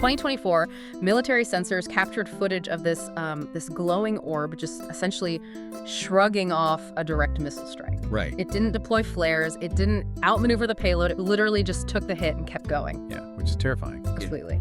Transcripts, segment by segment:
2024, military sensors captured footage of this glowing orb just essentially shrugging off a direct missile strike. Right. It didn't deploy flares. It didn't outmaneuver the payload. It literally just took the hit and kept going. Yeah, which is terrifying. Completely.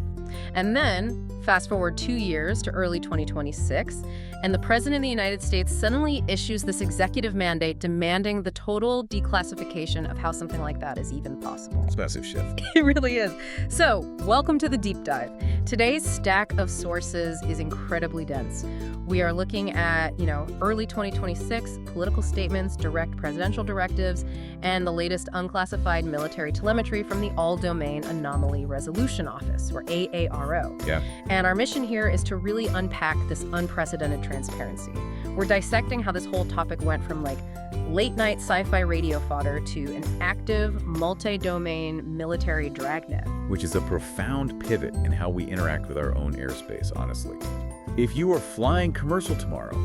And then, fast forward 2 years to early 2026, and the President of the United States suddenly issues this executive mandate demanding the total declassification of how something like that is even possible. It's a massive shift. It really is. So, welcome to the deep dive. Today's stack of sources is incredibly dense. We are looking at, early 2026 political statements, direct presidential directives, and the latest unclassified military telemetry from the All-Domain Anomaly Resolution Office, or AARO. Yeah. And our mission here is to really unpack this unprecedented transparency. We're dissecting how this whole topic went from late-night sci-fi radio fodder to an active, multi-domain military dragnet. Which is a profound pivot in how we interact with our own airspace, honestly. If you are flying commercial tomorrow,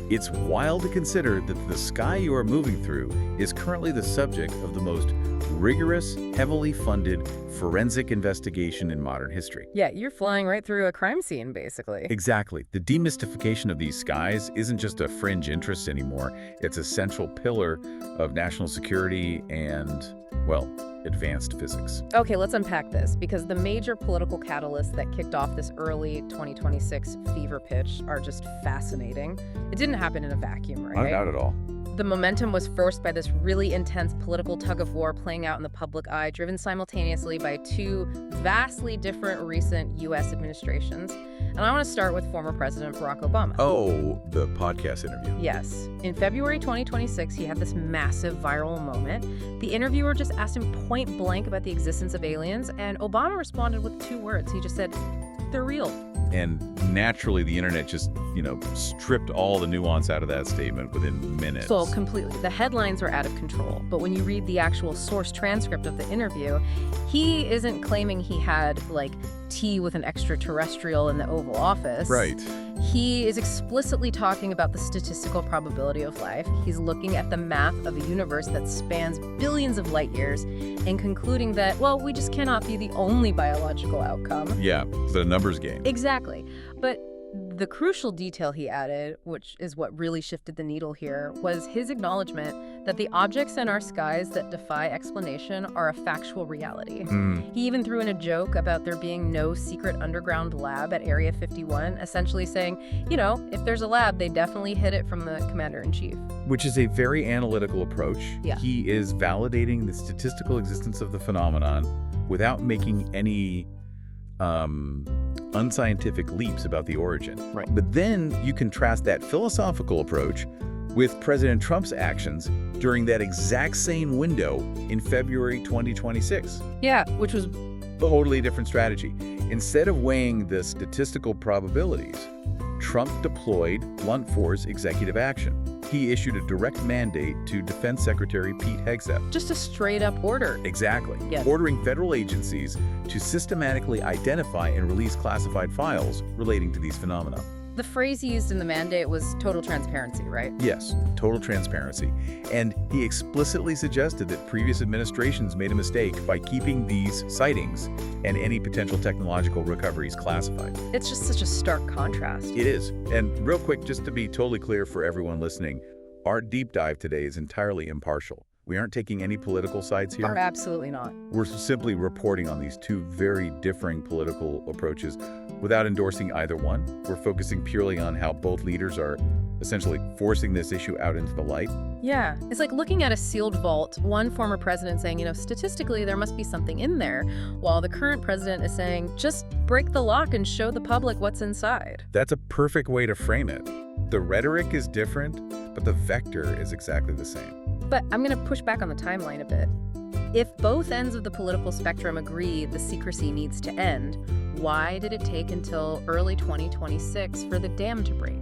it's wild to consider that the sky you are moving through is currently the subject of the most rigorous, heavily funded forensic investigation in modern history. Yeah, you're flying right through a crime scene, basically. Exactly. The demystification of these skies isn't just a fringe interest anymore. It's a central pillar of national security and, advanced physics. Okay, let's unpack this, because the major political catalysts that kicked off this early 2026 fever pitch are just fascinating. It didn't happen in a vacuum, right? Not at all. The momentum was forced by this really intense political tug-of-war playing out in the public eye, driven simultaneously by two vastly different recent U.S. administrations. And I want to start with former President Barack Obama. Oh, the podcast interview. Yes. In February 2026, he had this massive viral moment. The interviewer just asked him point blank about the existence of aliens, and Obama responded with 2 words. He just said, "They're real." And naturally, the internet just, stripped all the nuance out of that statement within minutes. So completely. The headlines were out of control. But when you read the actual source transcript of the interview, he isn't claiming he had, tea with an extraterrestrial in the Oval Office. Right. He is explicitly talking about the statistical probability of life. He's looking at the math of a universe that spans billions of light years and concluding that, we just cannot be the only biological outcome. Yeah, it's a numbers game. Exactly. But the crucial detail he added, which is what really shifted the needle here, was his acknowledgement that the objects in our skies that defy explanation are a factual reality. He even threw in a joke about there being no secret underground lab at Area 51, essentially saying, if there's a lab, they definitely hid it from the commander-in-chief. Which is a very analytical approach. Yeah. He is validating the statistical existence of the phenomenon without making any unscientific leaps about the origin. Right. But then you contrast that philosophical approach with President Trump's actions during that exact same window in February 2026. Yeah, which was Totally different strategy. Instead of weighing the statistical probabilities, Trump deployed blunt force executive action. He issued a direct mandate to Defense Secretary Pete Hegseth. just a straight-up order. Exactly. Yes. Ordering federal agencies to systematically identify and release classified files relating to these phenomena. The phrase he used in the mandate was total transparency, right? Yes, total transparency. And he explicitly suggested that previous administrations made a mistake by keeping these sightings and any potential technological recoveries classified. It's just such a stark contrast. It is. And real quick, just to be totally clear for everyone listening, our deep dive today is entirely impartial. We aren't taking any political sides here. Absolutely not. We're simply reporting on these two very differing political approaches without endorsing either one. We're focusing purely on how both leaders are essentially forcing this issue out into the light. Yeah, it's like looking at a sealed vault, one former president saying, statistically there must be something in there, while the current president is saying, just break the lock and show the public what's inside. That's a perfect way to frame it. The rhetoric is different, but the vector is exactly the same. But I'm going to push back on the timeline a bit. If both ends of the political spectrum agree the secrecy needs to end, why did it take until early 2026 for the dam to break?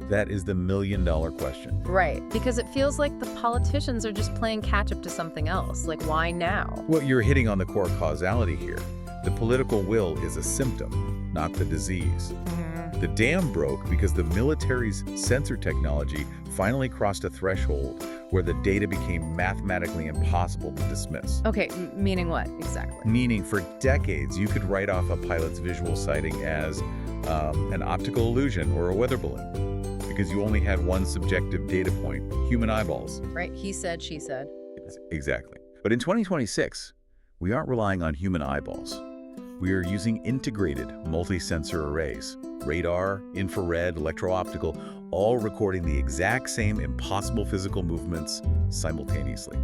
That is the million-dollar question. Right, because it feels like the politicians are just playing catch-up to something else. Like, why now? Well, you're hitting on the core causality here. The political will is a symptom, not the disease. The dam broke because the military's sensor technology finally crossed a threshold where the data became mathematically impossible to dismiss. Okay, meaning what exactly? Meaning, for decades, you could write off a pilot's visual sighting as an optical illusion or a weather balloon, because you only had one subjective data point, human eyeballs. Right, he said, she said. Exactly. But in 2026, we aren't relying on human eyeballs. We are using integrated multi-sensor arrays, radar, infrared, electro-optical, all recording the exact same impossible physical movements simultaneously.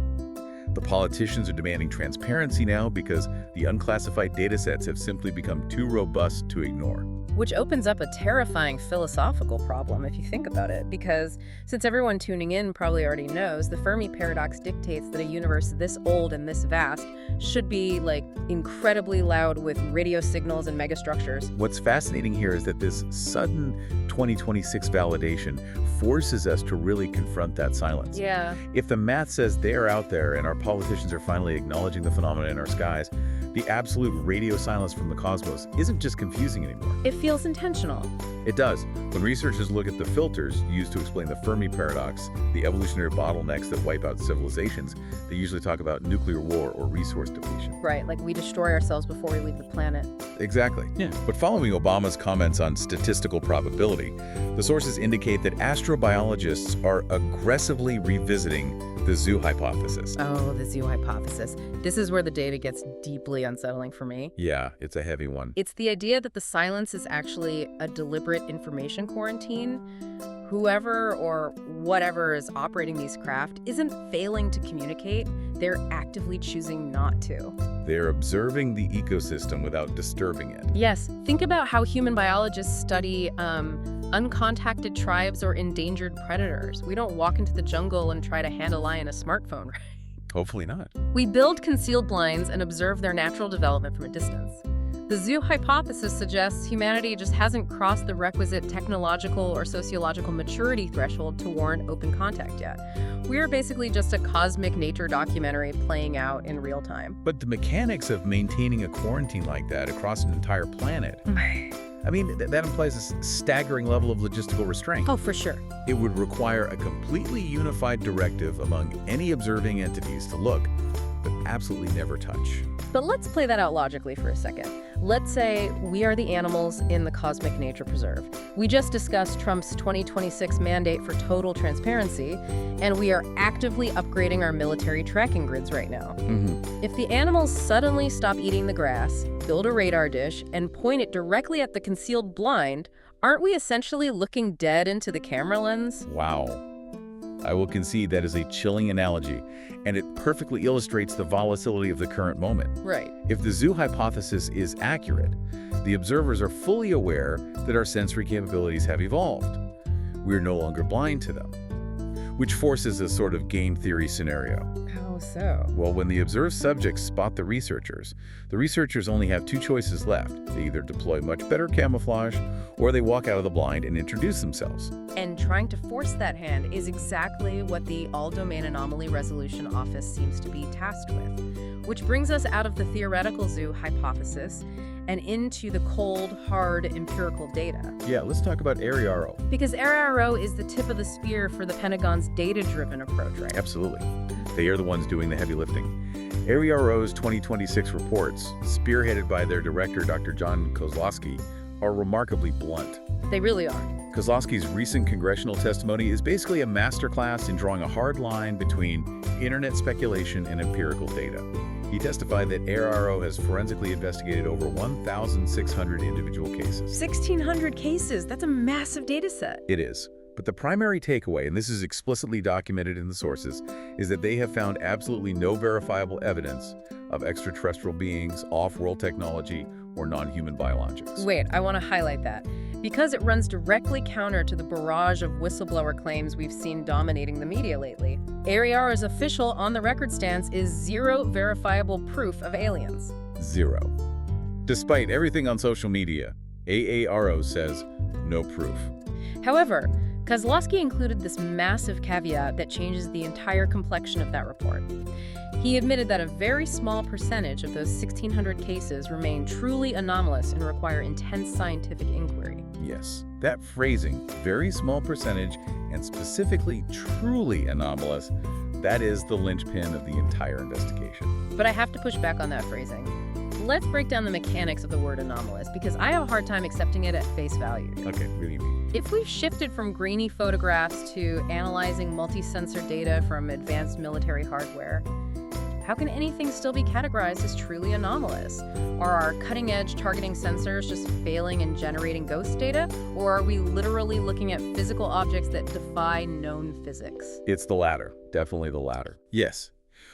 The politicians are demanding transparency now because the unclassified datasets have simply become too robust to ignore. Which opens up a terrifying philosophical problem if you think about it, because since everyone tuning in probably already knows, the Fermi paradox dictates that a universe this old and this vast should be, like, incredibly loud with radio signals and megastructures. What's fascinating here is that this sudden 2026 validation forces us to really confront that silence. Yeah. If the math says they're out there and our politicians are finally acknowledging the phenomena in our skies, the absolute radio silence from the cosmos isn't just confusing anymore. It feels intentional. It does. When researchers look at the filters used to explain the Fermi paradox, the evolutionary bottlenecks that wipe out civilizations, they usually talk about nuclear war or resource depletion. Right, like we destroy ourselves before we leave the planet. Exactly. Yeah. But following Obama's comments on statistical probability, the sources indicate that astrobiologists are aggressively revisiting the zoo hypothesis. Oh, the zoo hypothesis. This is where the data gets deeply unsettling for me. Yeah, it's a heavy one. It's the idea that the silence is actually a deliberate information quarantine. Whoever or whatever is operating these craft isn't failing to communicate, they're actively choosing not to. They're observing the ecosystem without disturbing it. Yes, think about how human biologists study uncontacted tribes or endangered predators. We don't walk into the jungle and try to hand a lion a smartphone, right? Hopefully not. We build concealed blinds and observe their natural development from a distance. The zoo hypothesis suggests humanity just hasn't crossed the requisite technological or sociological maturity threshold to warrant open contact yet. We are basically just a cosmic nature documentary playing out in real time. But the mechanics of maintaining a quarantine like that across an entire planet, I mean, that implies a staggering level of logistical restraint. Oh, for sure. It would require a completely unified directive among any observing entities to look, but absolutely never touch. But let's play that out logically for a second. Let's say we are the animals in the cosmic nature preserve. We just discussed Trump's 2026 mandate for total transparency, and we are actively upgrading our military tracking grids right now. If the animals suddenly stop eating the grass, build a radar dish, and point it directly at the concealed blind, aren't we essentially looking dead into the camera lens? Wow. I will concede that is a chilling analogy, and it perfectly illustrates the volatility of the current moment. Right. If the zoo hypothesis is accurate, the observers are fully aware that our sensory capabilities have evolved. We're no longer blind to them, which forces a sort of game theory scenario. How so? Well, when the observed subjects spot the researchers only have two choices left. They either deploy much better camouflage, or they walk out of the blind and introduce themselves. And trying to force that hand is exactly what the All-Domain Anomaly Resolution Office seems to be tasked with. Which brings us out of the theoretical zoo hypothesis and into the cold, hard, empirical data. Yeah, let's talk about ARIRO. Because ARIRO is the tip of the spear for the Pentagon's data-driven approach, right? Absolutely. They are the ones doing the heavy lifting. ARIRO's 2026 reports, spearheaded by their director, Dr. John Kozlowski, are remarkably blunt. They really are. Kozlowski's recent congressional testimony is basically a masterclass in drawing a hard line between internet speculation and empirical data. He testified that ARIRO has forensically investigated over 1,600 individual cases. 1,600 cases? That's a massive data set. It is. But the primary takeaway, and this is explicitly documented in the sources, is that they have found absolutely no verifiable evidence of extraterrestrial beings, off-world technology, or non-human biologics. Wait, I want to highlight that. Because it runs directly counter to the barrage of whistleblower claims we've seen dominating the media lately. ARIRO's official on-the-record stance is zero verifiable proof of aliens. Zero. Despite everything on social media, AARO says no proof. However, Kozlowski included this massive caveat that changes the entire complexion of that report. He admitted that a very small percentage of those 1,600 cases remain truly anomalous and require intense scientific inquiry. Yes, that phrasing, very small percentage and specifically truly anomalous, that is the linchpin of the entire investigation. But I have to push back on that phrasing. Let's break down the mechanics of the word anomalous, because I have a hard time accepting it at face value. Okay, what do you mean? If we've shifted from grainy photographs to analyzing multi-sensor data from advanced military hardware, how can anything still be categorized as truly anomalous? Are our cutting-edge targeting sensors just failing in generating ghost data? Or are we literally looking at physical objects that defy known physics? It's the latter. Definitely the latter. Yes.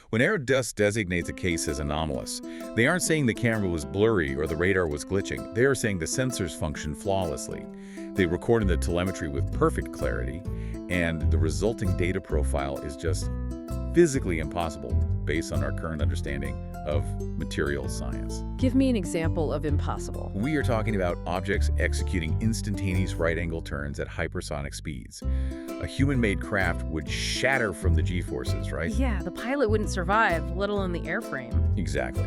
When Airdust designates a case as anomalous, they aren't saying the camera was blurry or the radar was glitching. They are saying the sensors function flawlessly. They recorded the telemetry with perfect clarity, and the resulting data profile is just physically impossible based on our current understanding of material science. Give me an example of impossible. We are talking about objects executing instantaneous right-angle turns at hypersonic speeds. A human-made craft would shatter from the G-forces, right? Yeah, the pilot wouldn't survive, let alone the airframe. Exactly.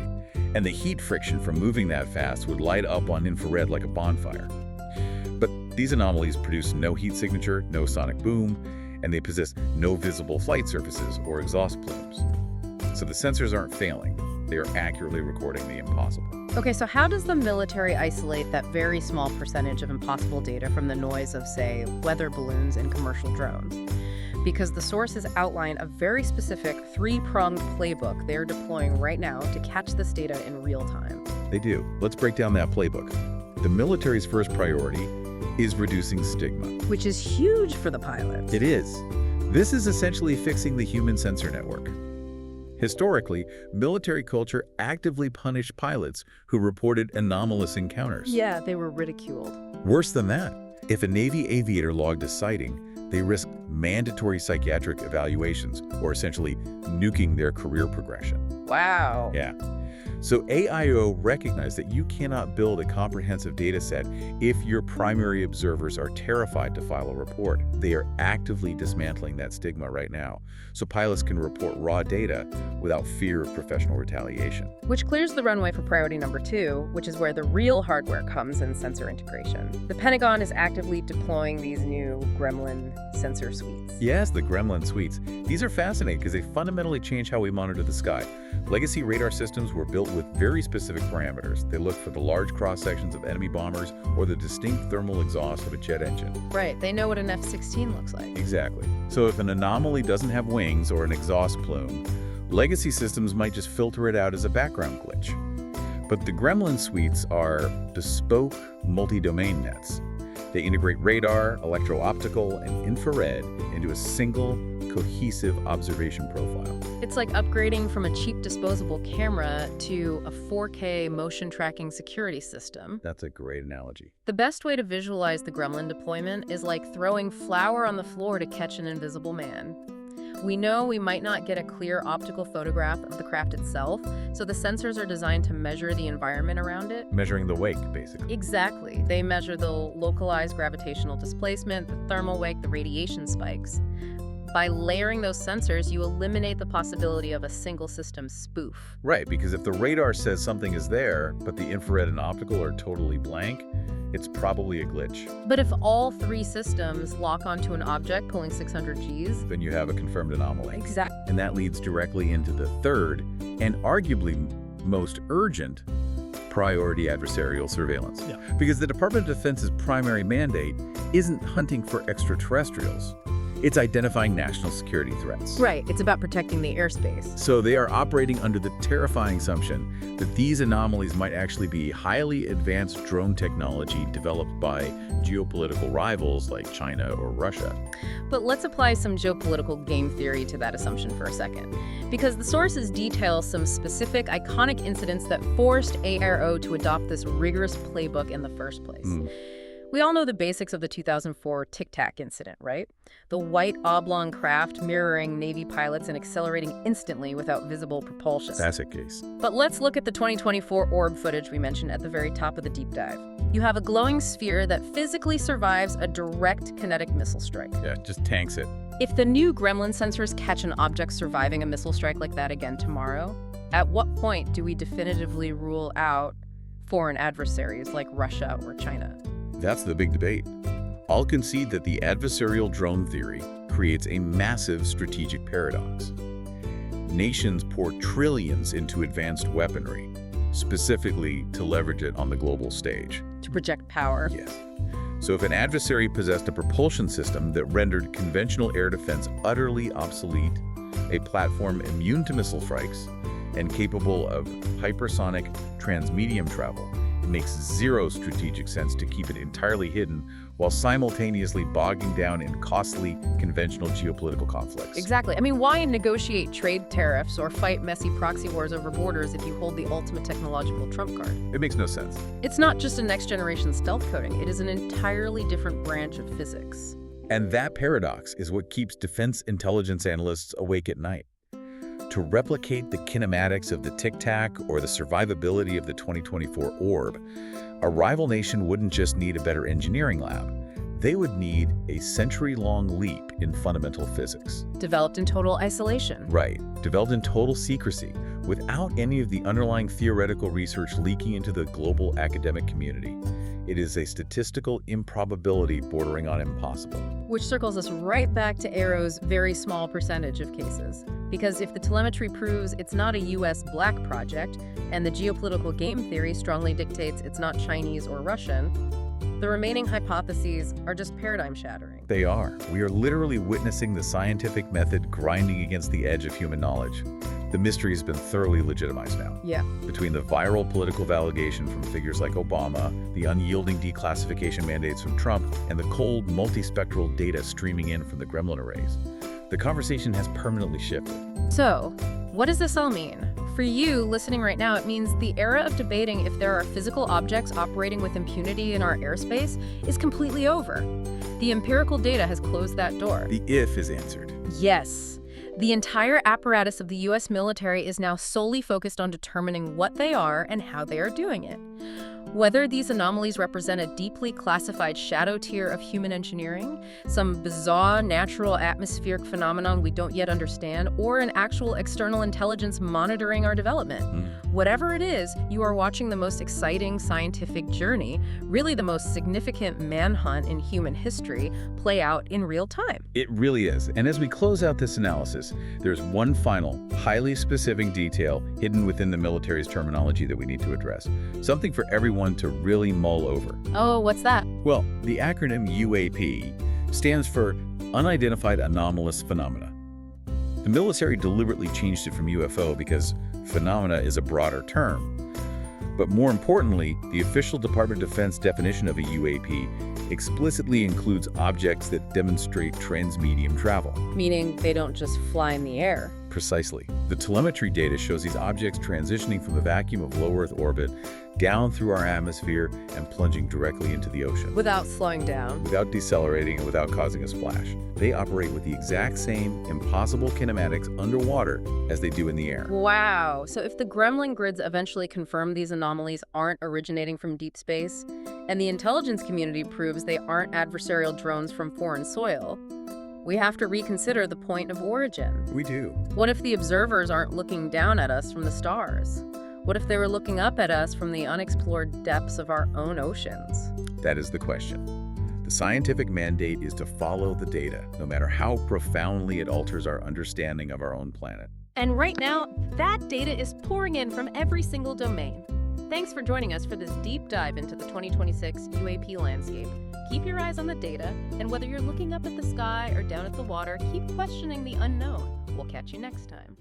And the heat friction from moving that fast would light up on infrared like a bonfire. But these anomalies produce no heat signature, no sonic boom, and they possess no visible flight surfaces or exhaust plumes. So the sensors aren't failing. They are accurately recording the impossible. Okay, so how does the military isolate that very small percentage of impossible data from the noise of, say, weather balloons and commercial drones? Because the sources outline a very specific three-pronged playbook they're deploying right now to catch this data in real time. They do. Let's break down that playbook. The military's first priority is reducing stigma. Which is huge for the pilots. It is. This is essentially fixing the human sensor network. Historically, military culture actively punished pilots who reported anomalous encounters. Yeah, they were ridiculed. Worse than that, if a Navy aviator logged a sighting, they risked mandatory psychiatric evaluations, or essentially nuking their career progression. Wow. Yeah. So AIO recognized that you cannot build a comprehensive data set if your primary observers are terrified to file a report. They are actively dismantling that stigma right now, so pilots can report raw data without fear of professional retaliation. Which clears the runway for priority number 2, which is where the real hardware comes in sensor integration. The Pentagon is actively deploying these new Gremlin sensor suites. Yes, the Gremlin suites. These are fascinating because they fundamentally change how we monitor the sky. Legacy radar systems were built with very specific parameters. They look for the large cross-sections of enemy bombers or the distinct thermal exhaust of a jet engine. Right, they know what an F-16 looks like. Exactly. So if an anomaly doesn't have wings or an exhaust plume, legacy systems might just filter it out as a background glitch. But the Gremlin suites are bespoke multi-domain nets. They integrate radar, electro-optical, and infrared into a single, cohesive observation profile. It's like upgrading from a cheap disposable camera to a 4K motion tracking security system. That's a great analogy. The best way to visualize the Gremlin deployment is like throwing flour on the floor to catch an invisible man. We know we might not get a clear optical photograph of the craft itself, so the sensors are designed to measure the environment around it. Measuring the wake, basically. Exactly. They measure the localized gravitational displacement, the thermal wake, the radiation spikes. By layering those sensors, you eliminate the possibility of a single system spoof. Right, because if the radar says something is there, but the infrared and optical are totally blank, it's probably a glitch. But if all three systems lock onto an object pulling 600 Gs, then you have a confirmed anomaly. Exactly. And that leads directly into the third, and arguably most urgent, priority adversarial surveillance. Yeah. Because the Department of Defense's primary mandate isn't hunting for extraterrestrials. It's identifying national security threats. Right, it's about protecting the airspace. So they are operating under the terrifying assumption that these anomalies might actually be highly advanced drone technology developed by geopolitical rivals like China or Russia. But let's apply some geopolitical game theory to that assumption for a second. Because the sources detail some specific, iconic incidents that forced ARO to adopt this rigorous playbook in the first place. We all know the basics of the 2004 Tic Tac incident, right? The white oblong craft mirroring Navy pilots and accelerating instantly without visible propulsion. Classic case. But let's look at the 2024 orb footage we mentioned at the very top of the deep dive. You have a glowing sphere that physically survives a direct kinetic missile strike. Yeah, just tanks it. If the new Gremlin sensors catch an object surviving a missile strike like that again tomorrow, at what point do we definitively rule out foreign adversaries like Russia or China? That's the big debate. I'll concede that the adversarial drone theory creates a massive strategic paradox. Nations pour trillions into advanced weaponry, specifically to leverage it on the global stage. To project power. Yes. So if an adversary possessed a propulsion system that rendered conventional air defense utterly obsolete, a platform immune to missile strikes, and capable of hypersonic transmedium travel, it makes zero strategic sense to keep it entirely hidden while simultaneously bogging down in costly conventional geopolitical conflicts. Exactly. I mean, why negotiate trade tariffs or fight messy proxy wars over borders if you hold the ultimate technological trump card? It makes no sense. It's not just a next-generation stealth coding. It is an entirely different branch of physics. And that paradox is what keeps defense intelligence analysts awake at night. To replicate the kinematics of the Tic Tac or the survivability of the 2024 orb, a rival nation wouldn't just need a better engineering lab. They would need a century-long leap in fundamental physics. Developed in total isolation. Right, developed in total secrecy, without any of the underlying theoretical research leaking into the global academic community. It is a statistical improbability bordering on impossible. Which circles us right back to Arrow's very small percentage of cases. Because if the telemetry proves it's not a U.S. black project, and the geopolitical game theory strongly dictates it's not Chinese or Russian, the remaining hypotheses are just paradigm-shattering. They are. We are literally witnessing the scientific method grinding against the edge of human knowledge. The mystery has been thoroughly legitimized now. Yeah. Between the viral political validation from figures like Obama, the unyielding declassification mandates from Trump, and the cold, multispectral data streaming in from the Gremlin arrays, the conversation has permanently shifted. So, what does this all mean? For you, listening right now, it means the era of debating if there are physical objects operating with impunity in our airspace is completely over. The empirical data has closed that door. The if is answered. Yes. The entire apparatus of the U.S. military is now solely focused on determining what they are and how they are doing it. Whether these anomalies represent a deeply classified shadow tier of human engineering, some bizarre natural atmospheric phenomenon we don't yet understand, or an actual external intelligence monitoring our development. Whatever it is, you are watching the most exciting scientific journey, really the most significant manhunt in human history, play out in real time. It really is. And as we close out this analysis, there's one final, highly specific detail hidden within the military's terminology that we need to address. Something for everyone to really mull over. Oh, what's that? Well, the acronym UAP stands for Unidentified Anomalous Phenomena. The military deliberately changed it from UFO because phenomena is a broader term. But more importantly, the official Department of Defense definition of a UAP explicitly includes objects that demonstrate transmedium travel. Meaning they don't just fly in the air. Precisely. The telemetry data shows these objects transitioning from the vacuum of low Earth orbit down through our atmosphere and plunging directly into the ocean. Without slowing down. Without decelerating and without causing a splash. They operate with the exact same impossible kinematics underwater as they do in the air. Wow. So if the Gremlin grids eventually confirm these anomalies aren't originating from deep space, and the intelligence community proves they aren't adversarial drones from foreign soil, we have to reconsider the point of origin. We do. What if the observers aren't looking down at us from the stars? What if they were looking up at us from the unexplored depths of our own oceans? That is the question. The scientific mandate is to follow the data, no matter how profoundly it alters our understanding of our own planet. And right now, that data is pouring in from every single domain. Thanks for joining us for this deep dive into the 2026 UAP landscape. Keep your eyes on the data, and whether you're looking up at the sky or down at the water, keep questioning the unknown. We'll catch you next time.